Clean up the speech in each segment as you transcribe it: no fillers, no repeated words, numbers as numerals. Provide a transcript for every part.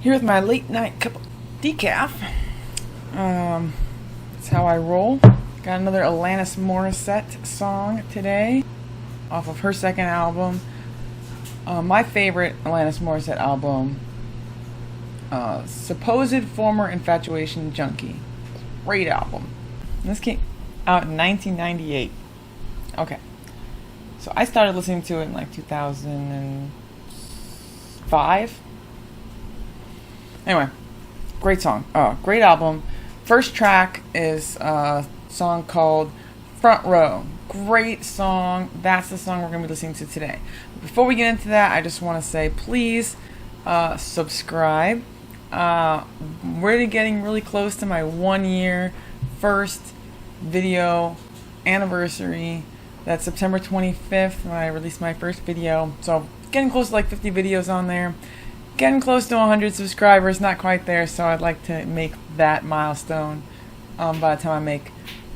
Here with my late night cup of decaf. That's how I roll. Got another Alanis Morissette song today off of her second album. My favorite Alanis Morissette album, Supposed Former Infatuation Junkie. Great album. And this came out in 1998. Okay. So I started listening to it in like 2005. Anyway, great song. Great album. First track is a song called Front Row. Great song. That's the song we're going to be listening to today. Before we get into that, I just want to say, please subscribe. We're getting really close to my 1 year first video anniversary. That's September 25th when I released my first video. So getting close to like 50 videos on there. Getting close to 100 subscribers, not quite there, so I'd like to make that milestone by the time I make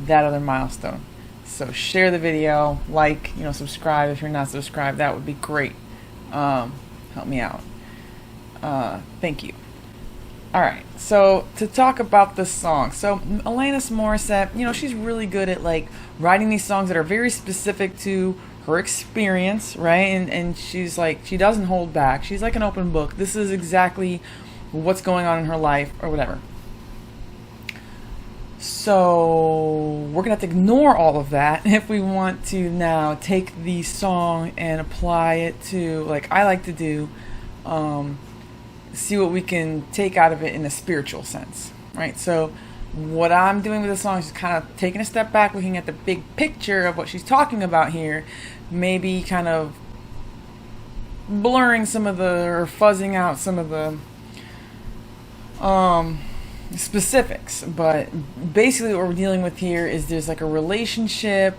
that other milestone. So share the video, like, subscribe if you're not subscribed. That would be great. Help me out. Thank you. Alright, so to talk about this song. So Alanis Morissette, she's really good at writing these songs that are very specific to her experience, right? And she's she doesn't hold back. She's like an open book. This is exactly what's going on in her life or whatever. So we're gonna have to ignore all of that if we want to now take the song and apply it to, like I like to do, see what we can take out of it in a spiritual sense, right? So what I'm doing with the song is just kind of taking a step back, looking at the big picture of what she's talking about here, maybe kind of blurring some of or fuzzing out some of the specifics. But basically what we're dealing with here is there's like a relationship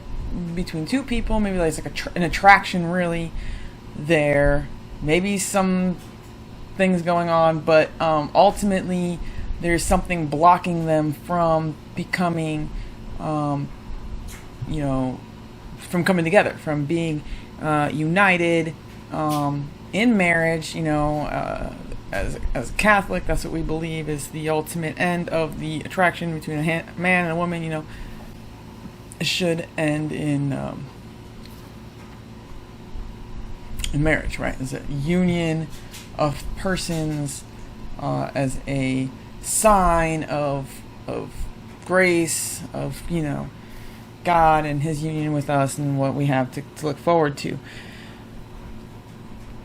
between two people, maybe there's an attraction really there, maybe some things going on, but ultimately there's something blocking them from becoming, from coming together, from being united in marriage. As a Catholic, that's what we believe is the ultimate end of the attraction between a man and a woman. Should end in marriage, right? As a union of persons, as a sign of grace, of God and his union with us and what we have to look forward to.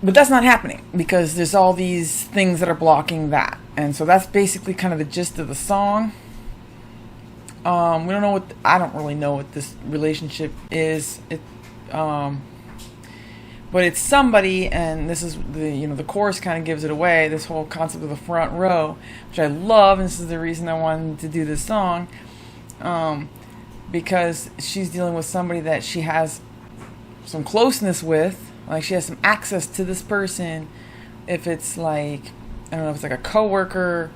But that's not happening because there's all these things that are blocking that. And so that's basically kind of the gist of the song. I don't really know what this relationship is. But it's somebody, and this is the chorus kind of gives it away, this whole concept of the front row, which I love, and this is the reason I wanted to do this song, because she's dealing with somebody that she has some closeness with, like she has some access to this person. If it's if it's like a coworker,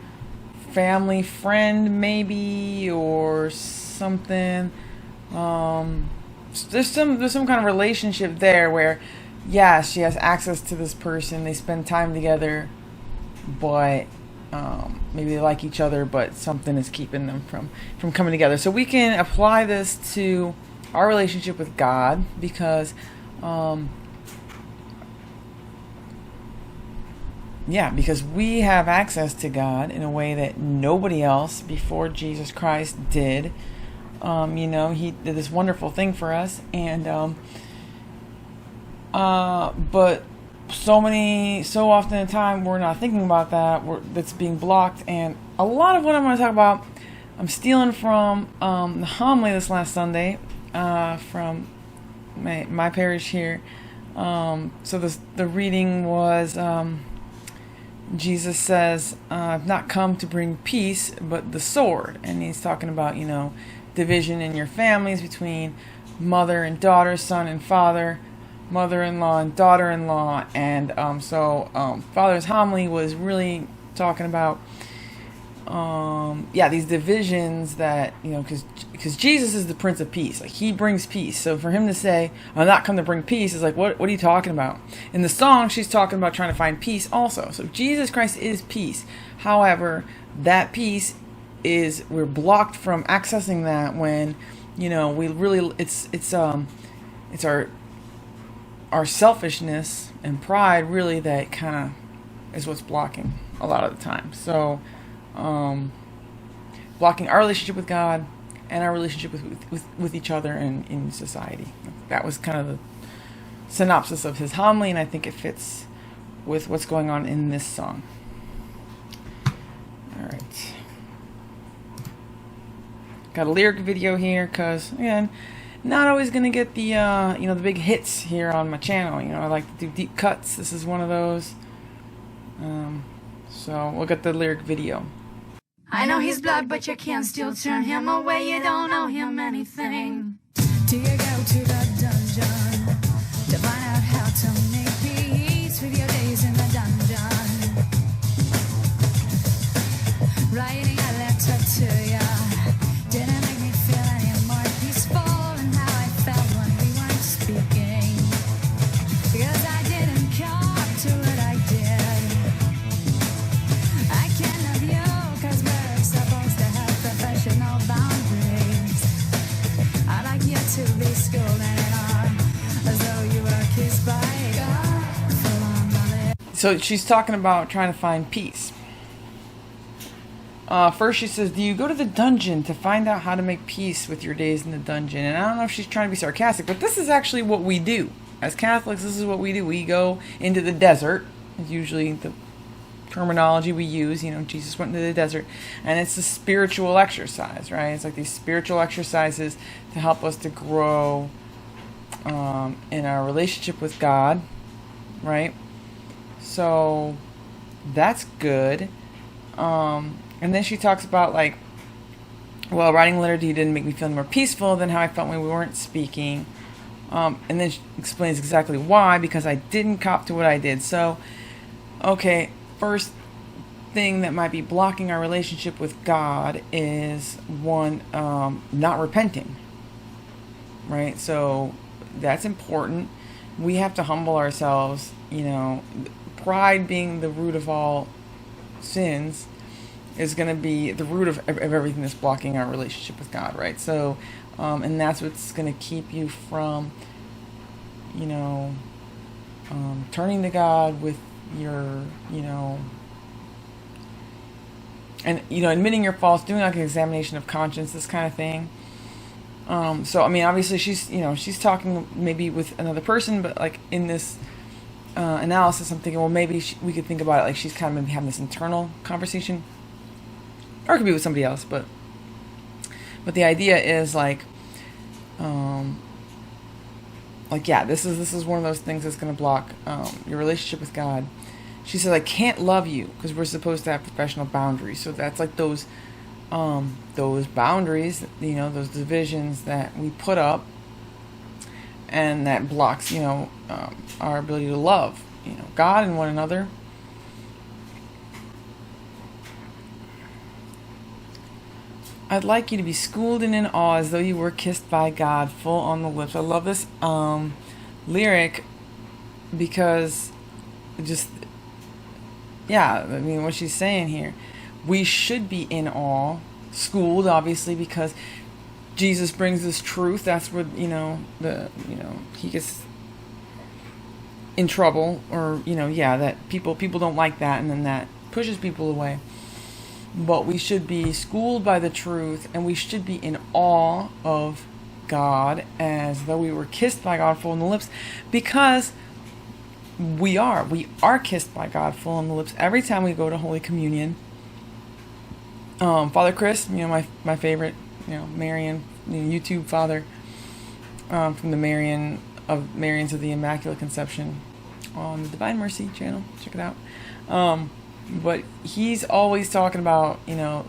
family, friend maybe, or something. There's some kind of relationship there where, yeah, she has access to this person. They spend time together, but maybe they like each other, but something is keeping them from coming together. So we can apply this to our relationship with God because, because we have access to God in a way that nobody else before Jesus Christ did. He did this wonderful thing for us, and but so often in time we're not thinking about that. That's being blocked, and a lot of what I'm going to talk about, I'm stealing from the homily this last Sunday, from my parish here. So the reading was, Jesus says, "I've not come to bring peace, but the sword," and he's talking about division in your families between mother and daughter, son and father, mother-in-law and daughter-in-law. And so Father's homily was really talking about these divisions that, because Jesus is the Prince of Peace. Like, he brings peace. So for him to say, "I'm not come to bring peace," is like, what are you talking about? In the song, she's talking about trying to find peace also. So Jesus Christ is peace. However, that peace we're blocked from accessing that when, we really, it's our selfishness and pride really that kind of is what's blocking a lot of the time. So, blocking our relationship with God and our relationship with each other and in society. That was kind of the synopsis of his homily, and I think it fits with what's going on in this song. All right. Got a lyric video here because, again, not always going to get the, the big hits here on my channel. I like to do deep cuts. This is one of those. So we'll get the lyric video. I know he's blood, but you can't still turn him away. You don't owe him anything. Do you go to the dungeon to find out how to make peace with your days in the dungeon? Writing a letter to ya didn't make me feel any more peaceful than how I felt when we weren't speaking. Because I didn't come up to what I did. I can't love you because we're supposed to have professional boundaries. I'd like you to be schooled in an arm as though you were kissed by God. Full on the lips. So she's talking about trying to find peace. First she says, "Do you go to the dungeon to find out how to make peace with your days in the dungeon?" And I don't know if she's trying to be sarcastic, but this is actually what we do. As Catholics, this is what we do. We go into the desert. It's usually the terminology we use. Jesus went into the desert. And it's a spiritual exercise, right? It's like these spiritual exercises to help us to grow in our relationship with God, right? So that's good. And then she talks about, writing a letter to you didn't make me feel more peaceful than how I felt when we weren't speaking. And then she explains exactly why, because I didn't cop to what I did. So, okay, first thing that might be blocking our relationship with God is, one, not repenting, right? So that's important. We have to humble ourselves, pride being the root of all sins is going to be the root of everything that's blocking our relationship with God, right? So, and that's what's going to keep you from, turning to God with your, and, admitting your faults, doing like an examination of conscience, this kind of thing. So, obviously she's talking maybe with another person, but like in this analysis, I'm thinking, well, maybe we could think about it like she's kind of maybe having this internal conversation. Or it could be with somebody else, but the idea is this is one of those things that's going to block your relationship with God. She says, "I can't love you," because we're supposed to have professional boundaries. So that's like those boundaries, those divisions that we put up, and that blocks, our ability to love, God and one another. I'd like you to be schooled and in awe as though you were kissed by God, full on the lips. I love this lyric because what she's saying here, we should be in awe, schooled, obviously, because Jesus brings this truth. That's where, he gets in trouble, or, that people don't like that, and then that pushes people away. But we should be schooled by the truth, and we should be in awe of God as though we were kissed by God full on the lips, because we are kissed by God full on the lips every time we go to Holy Communion. Father Chris, my favorite, Marian, YouTube father, from the Marians of the Immaculate Conception on the Divine Mercy channel. Check it out. But he's always talking about, the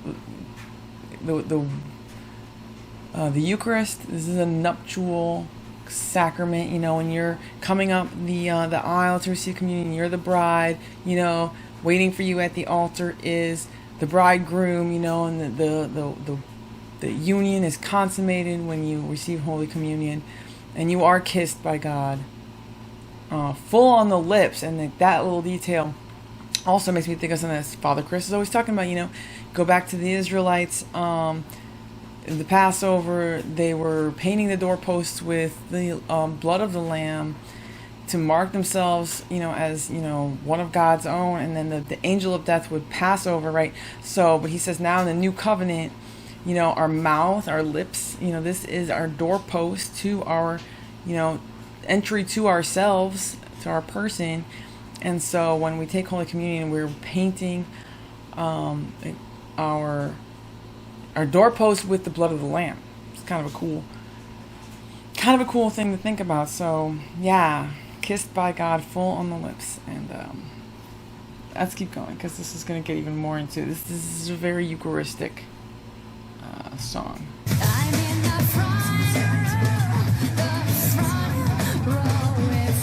Eucharist. This is a nuptial sacrament. When you're coming up the aisle to receive communion, you're the bride. Waiting for you at the altar is the bridegroom, and the union is consummated when you receive Holy Communion, and you are kissed by God, full on the lips. And that little detail also makes me think of something that Father Chris is always talking about. Go back to the Israelites. In the Passover, they were painting the doorposts with the blood of the lamb to mark themselves, as, one of God's own. And then the angel of death would pass over, right? So, but he says now in the new covenant, our mouth, our lips, this is our doorpost to our, entry to ourselves, to our person. And so when we take Holy Communion, we're painting our doorpost with the blood of the Lamb. It's kind of a cool thing to think about. So yeah, kissed by God, full on the lips. And let's keep going, because this is going to get even more into this. This is a very Eucharistic song. I'm in the front row with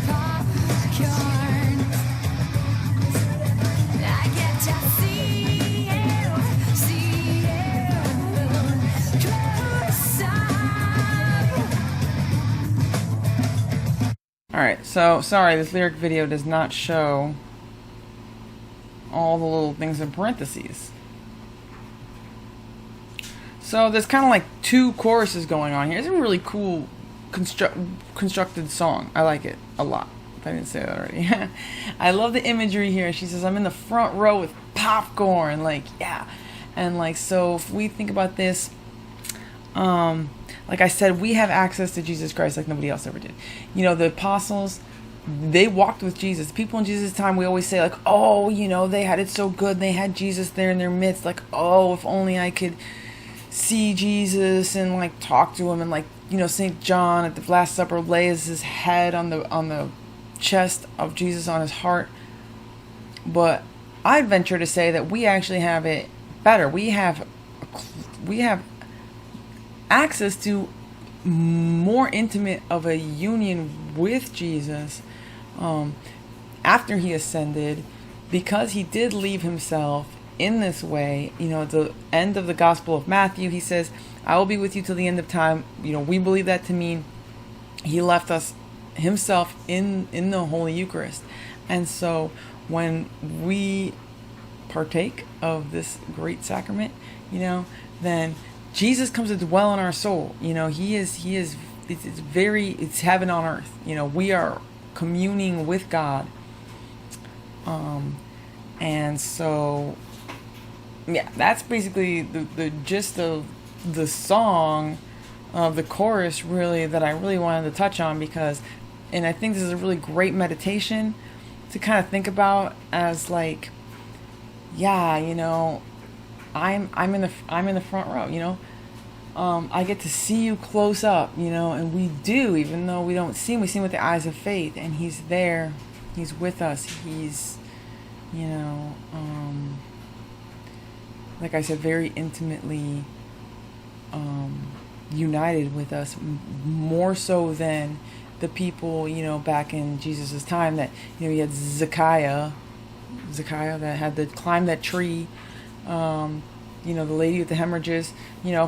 popcorn. I get to see you close up. Alright, so sorry, this lyric video does not show all the little things in parentheses. So there's kind of like two choruses going on here. It's a really cool constructed song. I like it a lot, if I didn't say that already. I love the imagery here. She says, I'm in the front row with popcorn. Yeah. And so if we think about this, like I said, we have access to Jesus Christ like nobody else ever did. The apostles, they walked with Jesus. People in Jesus' time, we always say oh, they had it so good. They had Jesus there in their midst. Oh, if only I could see Jesus and talk to him. And St. John at the Last Supper lays his head on the chest of Jesus, on his heart. But I'd venture to say that we actually have it better. We have access to more intimate of a union with Jesus after he ascended, because he did leave himself in this way. At the end of the Gospel of Matthew, he says, I will be with you till the end of time. We believe that to mean he left us himself in the Holy Eucharist. And so when we partake of this great sacrament, then Jesus comes to dwell in our soul. It's heaven on earth. We are communing with God. And so, yeah, that's basically the gist of the song, of the chorus, really, that I really wanted to touch on, and I think this is a really great meditation to kind of think about as I'm in the front row, I get to see you close up, and we do, even though we don't see him, we see him with the eyes of faith, and he's there, he's with us, he's, like I said, very intimately united with us, more so than the people, back in Jesus' time, that, he had Zacchaeus that had to climb that tree, the lady with the hemorrhages,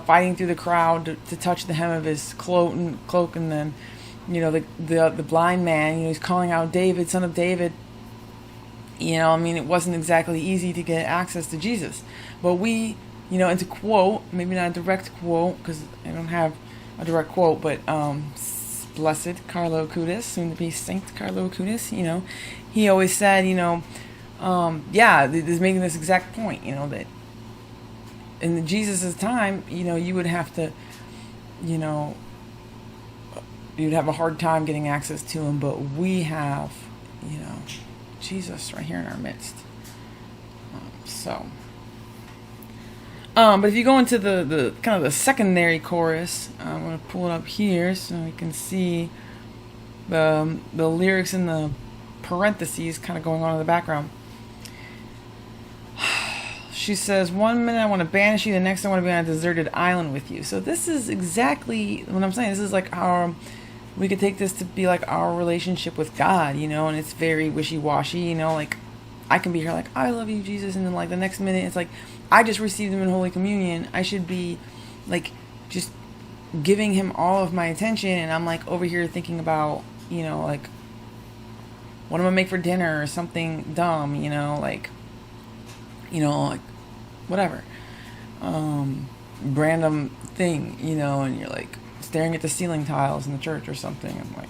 fighting through the crowd to touch the hem of his cloak, and then, the blind man, he's calling out, David, son of David. It wasn't exactly easy to get access to Jesus. But we, and to quote, maybe not a direct quote, because I don't have a direct quote, but Blessed Carlo Acutis, soon to be Saint Carlo Acutis, he always said, he's making this exact point, that in Jesus' time, you would have to, you'd have a hard time getting access to him, but we have, Jesus right here in our midst. But if you go into the kind of the secondary chorus, I'm going to pull it up here so we can see the lyrics in the parentheses kind of going on in the background. She says, one minute I want to banish you, the next I want to be on a deserted island with you. So this is exactly what I'm saying. This is we could take this to be like our relationship with God, and it's very wishy-washy, I can be here like, I love you, Jesus, and then like the next minute it's like, I just received him in Holy Communion. I should be like just giving him all of my attention, and I'm like over here thinking about, like, what I'm gonna make for dinner or something dumb, like whatever, random thing, and you're like staring at the ceiling tiles in the church or something, and like,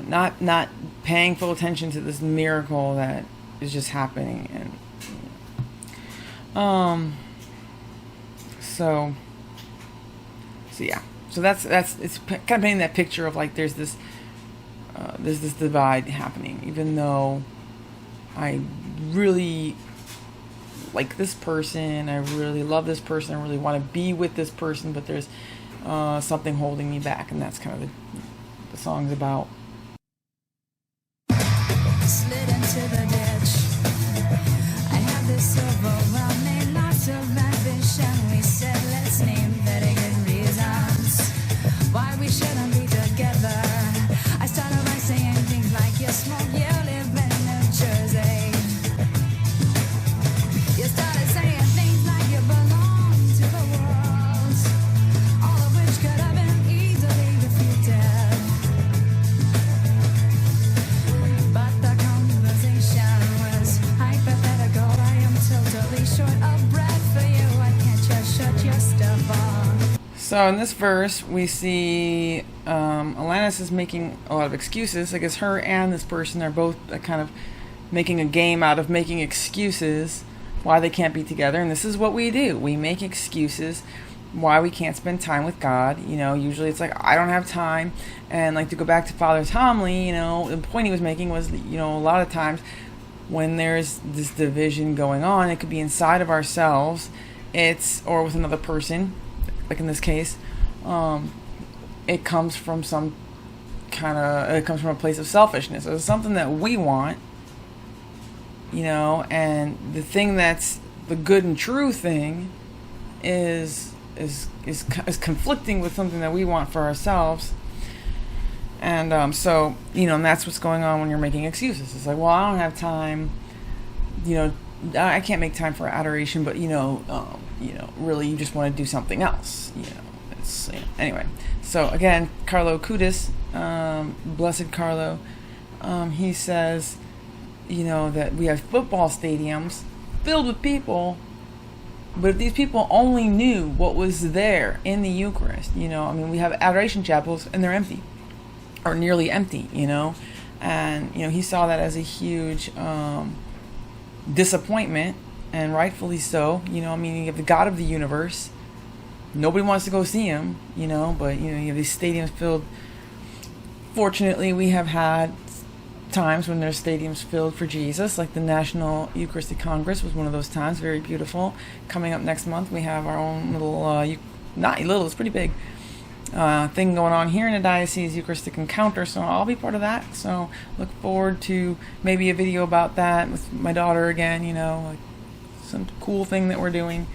not paying full attention to this miracle that is just happening. And so yeah, so that's it's kind of painting that picture of like there's this divide happening, even though I really like this person, I really love this person, I really want to be with this person, but there's something holding me back, and that's kind of the song's about. Slid into the ditch. I had this overwhelming loss of ambition. We said, let's name very good reasons why we shouldn't be together. I started by saying things like, you smoke, you live in New Jersey. You started saying things like you belong to the world, all of which could have been easily defeated. But the conversation was hypothetical. I am totally short of breath for you. I can't just shut your stuff off. So in this verse, we see Alanis is making a lot of excuses. I guess her and this person are both kind of making a game out of making excuses why they can't be together. And this is what we do. We make excuses why we can't spend time with God. Usually it's like, I don't have time. And like, to go back to Father Tomley, the point he was making was, a lot of times when there's this division going on, it could be inside of ourselves, or with another person, like in this case, it comes from it comes from a place of selfishness. It's something that we want, and the thing that's the good and true thing is conflicting with something that we want for ourselves. And so, and that's what's going on when you're making excuses. It's like, well, I don't have time, I can't make time for adoration, but really you just want to do something else, Anyway, so again, Carlo Acutis, blessed Carlo, he says, that we have football stadiums filled with people, but if these people only knew what was there in the Eucharist, we have adoration chapels and they're empty, or nearly empty, and he saw that as a huge disappointment, and rightfully so. You have the God of the universe, nobody wants to go see him, but you have these stadiums filled. Fortunately, we have had times when there's stadiums filled for Jesus, like the National Eucharistic Congress was one of those times, very beautiful. Coming up next month, we have our own little, not little, it's pretty big, thing going on here in the diocese, Eucharistic Encounter, so I'll be part of that. So look forward to maybe a video about that with my daughter again, like some cool thing that we're doing.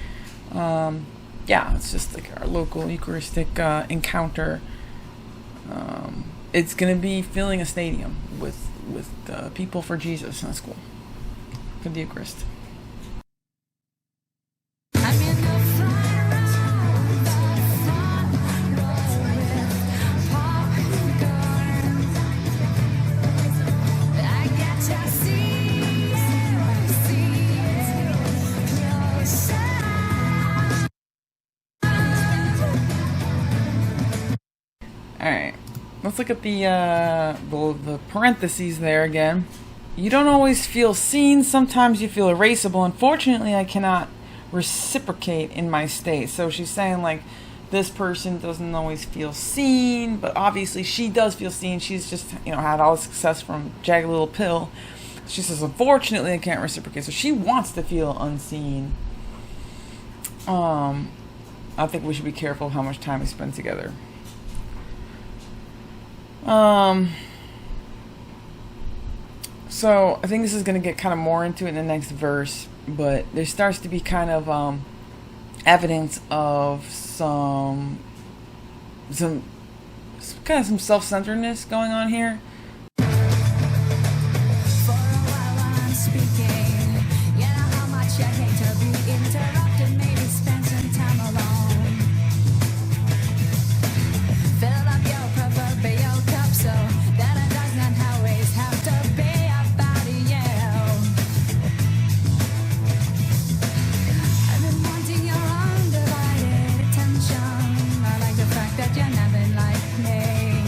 It's just like our local Eucharistic encounter. It's going to be filling a stadium with people for Jesus. That's cool. For the Eucharist. Alright, let's look at the parentheses there again. You don't always feel seen, sometimes you feel erasable. Unfortunately, I cannot reciprocate in my state. So she's saying like this person doesn't always feel seen, but obviously she does feel seen. She's just, had all the success from Jagged Little Pill. She says, unfortunately, I can't reciprocate. So she wants to feel unseen. I think we should be careful how much time we spend together. So I think this is going to get kind of more into it in the next verse, but there starts to be kind of evidence of some self-centeredness going on here. For a while I'm speaking. You know how much I hate to be interrupted. Maybe spend some time alone. Fill up your proverbial cup so that it does not always have to be about you. I've been wanting your undivided attention. I like the fact that you're nothing like me.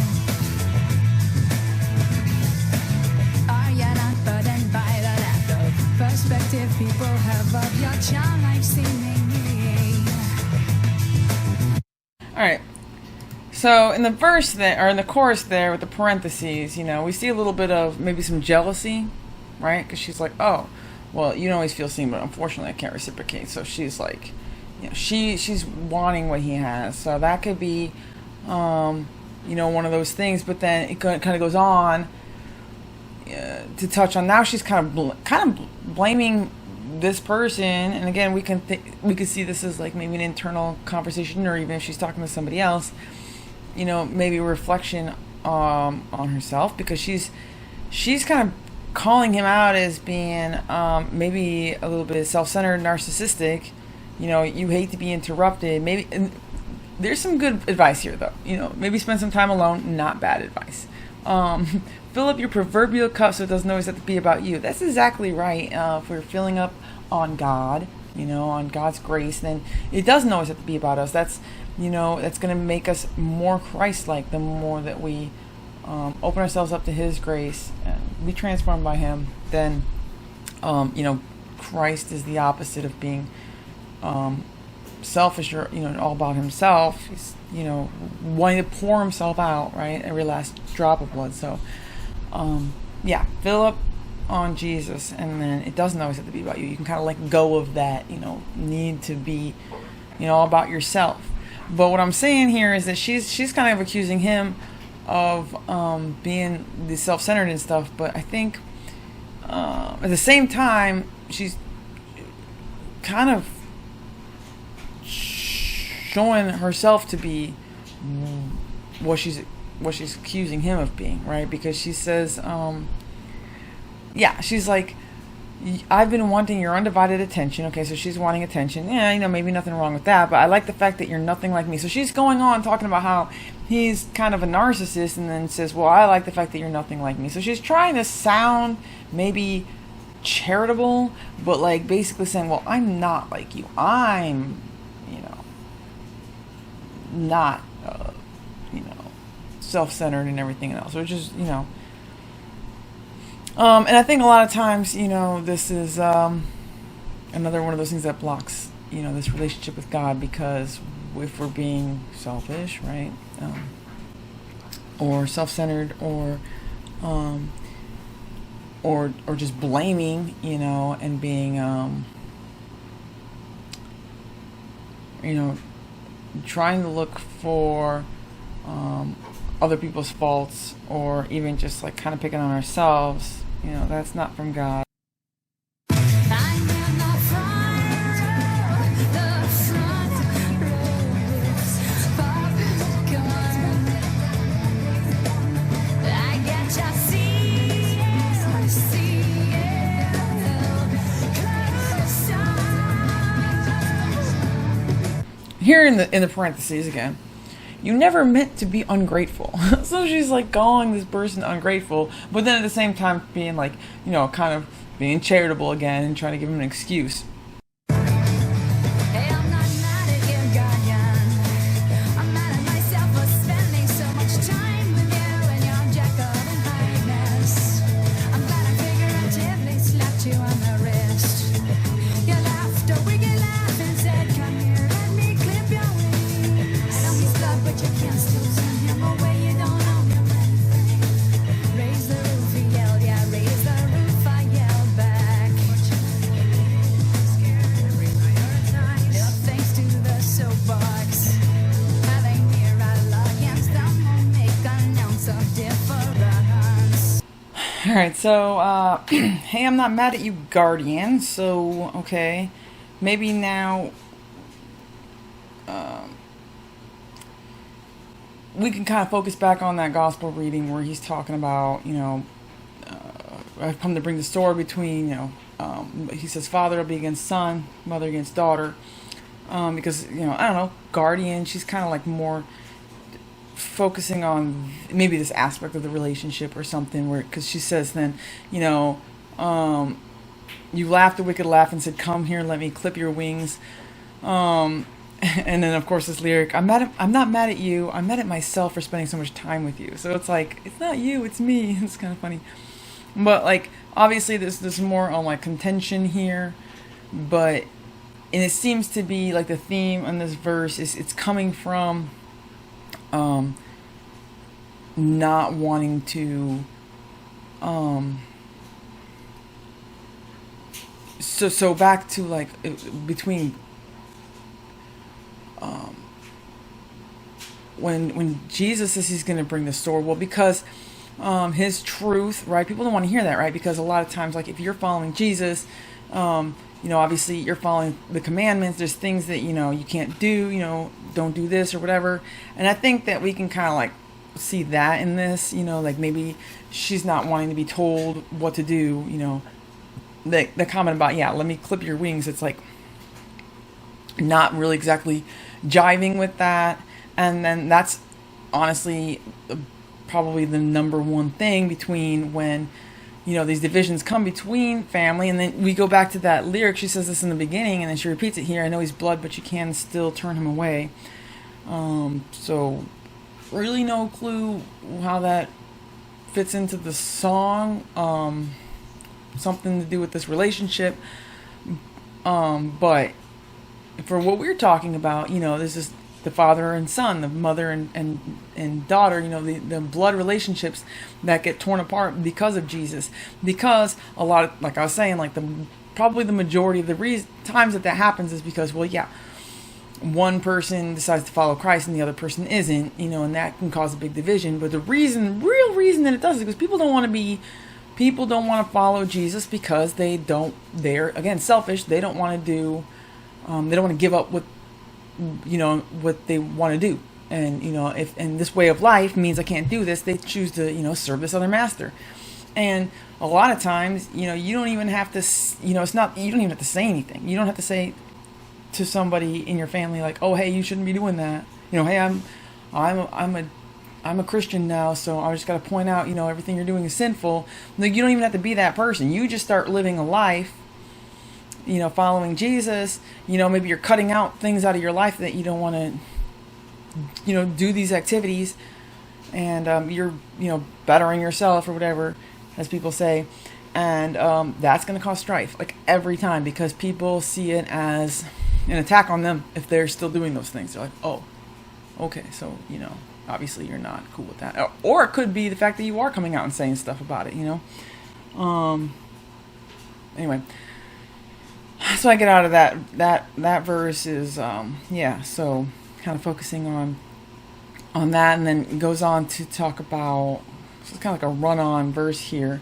Are you not burdened by the lack of perspective people have of your charm like seemingly? All right. So in the verse there, or in the chorus there with the parentheses, we see a little bit of maybe some jealousy, right? Because she's like, oh, well, you always feel seen, but unfortunately I can't reciprocate. So she's like, she's wanting what he has. So that could be, one of those things. But then it kind of goes on to touch on. Now she's kind of blaming this person, and again, we could see this as like maybe an internal conversation, or even if she's talking to somebody else. Maybe a reflection on herself, because she's kind of calling him out as being maybe a little bit self-centered, narcissistic. You hate to be interrupted. Maybe, and there's some good advice here, though. Maybe spend some time alone. Not bad advice. Fill up your proverbial cup so it doesn't always have to be about you. That's exactly right. If we're filling up on God, on God's grace, then it doesn't always have to be about us. That's going to make us more Christ-like the more that we open ourselves up to His grace and be transformed by Him. Then, Christ is the opposite of being selfish or, all about Himself. He's, wanting to pour Himself out, right? Every last drop of blood. So, fill up on Jesus, and then it doesn't always have to be about you. You can kind of let go of that, need to be, all about yourself. But what I'm saying here is that she's kind of accusing him of being the self-centered and stuff. But I think at the same time, she's kind of showing herself to be what she's accusing him of being, right? Because she says, she's like, I've been wanting your undivided attention. Okay, so she's wanting attention. Yeah, maybe nothing wrong with that, but I like the fact that you're nothing like me. So she's going on talking about how he's kind of a narcissist, and then says, well, I like the fact that you're nothing like me. So she's trying to sound maybe charitable, but like basically saying, well, I'm not like you. I'm, not, self-centered and everything else. Which is, and I think a lot of times, this is another one of those things that blocks, this relationship with God, because if we're being selfish, right, or self-centered, or just blaming, and being, trying to look for other people's faults, or even just like kind of picking on ourselves, that's not from God. Here in the parentheses again, you never meant to be ungrateful. So she's like calling this person ungrateful, but then at the same time being like, kind of being charitable again and trying to give him an excuse. Alright, so, hey, I'm not mad at you, Guardian. So, okay, maybe now we can kind of focus back on that gospel reading where he's talking about, I've come to bring the sword between, he says father will be against son, mother against daughter, because, I don't know, guardian, she's kind of like more focusing on maybe this aspect of the relationship or something, where, because she says then, you laughed a wicked laugh and said, come here, let me clip your wings. And then, of course, this lyric, I'm not mad at you. I'm mad at myself for spending so much time with you. So it's like, it's not you, it's me. It's kind of funny. But, like, obviously, there's more on, like, contention here. And it seems to be, like, the theme on this verse is it's coming from not wanting to... So back to, like, between... when Jesus says he's going to bring the sword, well, because his truth, right? People don't want to hear that, right? Because a lot of times, like, if you're following Jesus, obviously you're following the commandments. There's things that, you can't do, don't do this or whatever. And I think that we can kind of, like, see that in this, like maybe she's not wanting to be told what to do, the comment about, let me clip your wings. It's like not really exactly jiving with that. And then that's honestly probably the number one thing between when, these divisions come between family. And then we go back to that lyric. She says this in the beginning, and then she repeats it here. I know he's blood, but you can still turn him away. So really no clue how that fits into the song. Something to do with this relationship. But for what we're talking about, this is the father and son, the mother and daughter, the blood relationships that get torn apart because of Jesus. Because a lot of, like I was saying, like probably the majority of the times that happens is because, one person decides to follow Christ and the other person isn't, and that can cause a big division. But the real reason that it does is because people don't want to follow Jesus because they're again selfish. They don't want to do, they don't want to give up what they want to do. And, and this way of life means I can't do this, they choose to, serve this other master. And a lot of times, you don't even have to, you don't even have to say anything. You don't have to say to somebody in your family, like, oh, hey, you shouldn't be doing that. Hey, I'm a Christian now, so I just got to point out, everything you're doing is sinful. Like, you don't even have to be that person. You just start living a life, following Jesus. Maybe you're cutting out things out of your life that you don't want to, do these activities. And you're, bettering yourself or whatever, as people say. And that's going to cause strife, like, every time, because people see it as an attack on them if they're still doing those things. They're like, oh, okay, so, obviously you're not cool with that. Or it could be the fact that you are coming out and saying stuff about it, Anyway, so I get out of that verse is, so kind of focusing on that, and then it goes on to talk about, so it's kind of like a run-on verse here.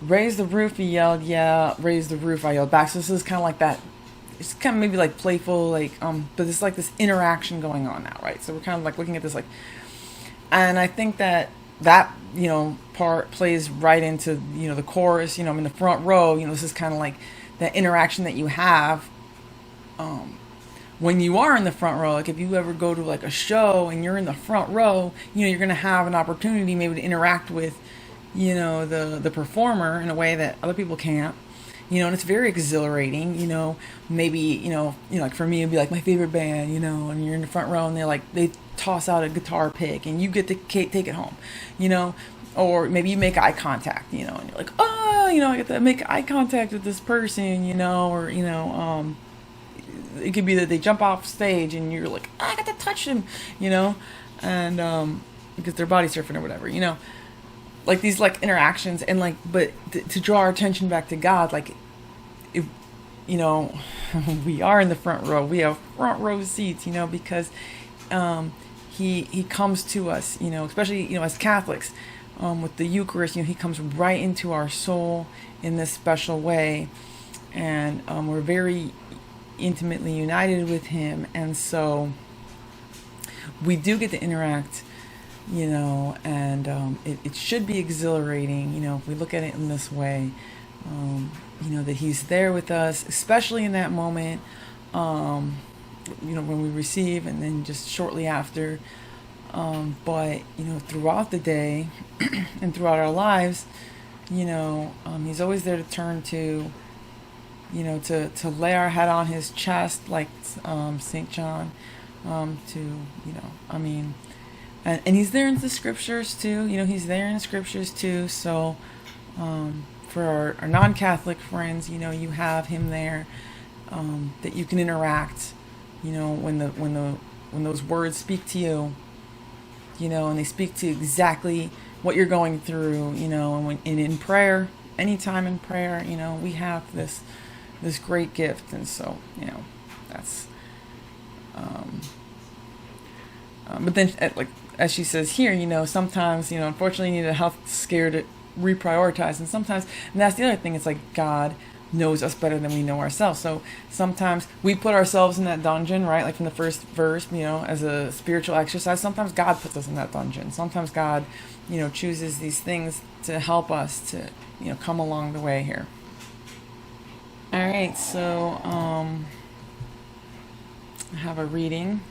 Raise the roof, he yelled, raise the roof, I yelled back. So this is kind of like that. It's kind of maybe like playful, like, but it's like this interaction going on now, right? So we're kind of like looking at this, like, and I think that part plays right into, the chorus, I'm in the front row, this is kind of like that interaction that you have, when you are in the front row. Like, if you ever go to like a show and you're in the front row, you're going to have an opportunity maybe to interact with, the performer in a way that other people can't. And it's very exhilarating, maybe, like for me, it'd be like my favorite band, and you're in the front row and they toss out a guitar pick and you get to take it home, or maybe you make eye contact, and you're like, oh, I get to make eye contact with this person, or, it could be that they jump off stage and you're like, I got to touch them, and, because they're body surfing or whatever, like these like interactions, and like, but to draw our attention back to God, like, if, we are in the front row, we have front row seats, because he comes to us, especially, as Catholics, with the Eucharist, he comes right into our soul in this special way, and we're very intimately united with him, and so we do get to interact and it should be exhilarating, if we look at it in this way, that he's there with us, especially in that moment, when we receive, and then just shortly after. But, throughout the day and throughout our lives, he's always there to turn to, to lay our head on his chest, like St. John, and he's there in the scriptures too, he's there in the scriptures too. So for our non-Catholic friends, you have him there, that you can interact, when those words speak to you, and they speak to exactly what you're going through, and in prayer, anytime in prayer, we have this great gift. And so, that's, but then, like, as she says here, sometimes, unfortunately you need a health scare to reprioritize. And sometimes, and that's the other thing, it's like God knows us better than we know ourselves. So sometimes we put ourselves in that dungeon, right? Like from the first verse, as a spiritual exercise. Sometimes God puts us in that dungeon. Sometimes God, chooses these things to help us to, come along the way here. All right, so I have a reading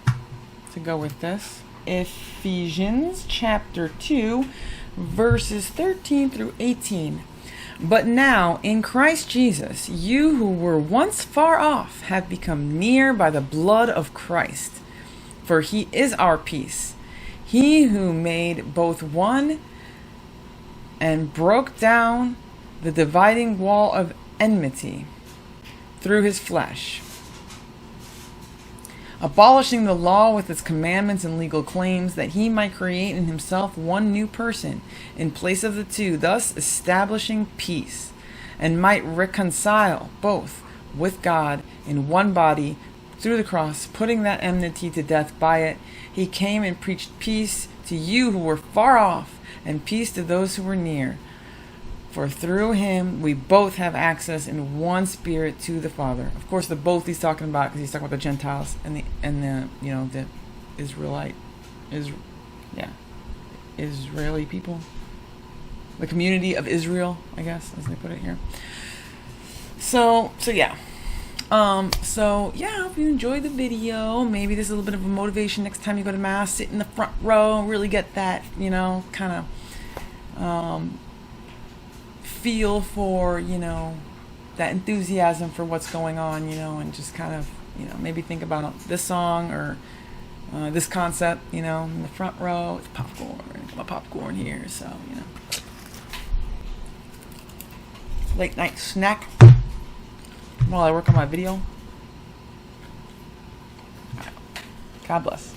to go with this. Ephesians chapter 2, verses 13 through 18. But now, in Christ Jesus, you who were once far off have become near by the blood of Christ. For he is our peace. He who made both one and broke down the dividing wall of enmity through his flesh, abolishing the law with its commandments and legal claims, that he might create in himself one new person in place of the two, thus establishing peace, and might reconcile both with God in one body through the cross, putting that enmity to death by it. He came and preached peace to you who were far off, and peace to those who were near. For through him we both have access in one spirit to the Father. Of course, the both he's talking about, because he's talking about the Gentiles and the the Israeli people, the community of Israel, I guess, as they put it here. So yeah. I hope you enjoyed the video. Maybe there's a little bit of a motivation next time you go to Mass. Sit in the front row and really get that, kind of feel for, that enthusiasm for what's going on, and just kind of, maybe think about this song or this concept, in the front row. It's popcorn. My popcorn here, so, late night snack while I work on my video. God bless.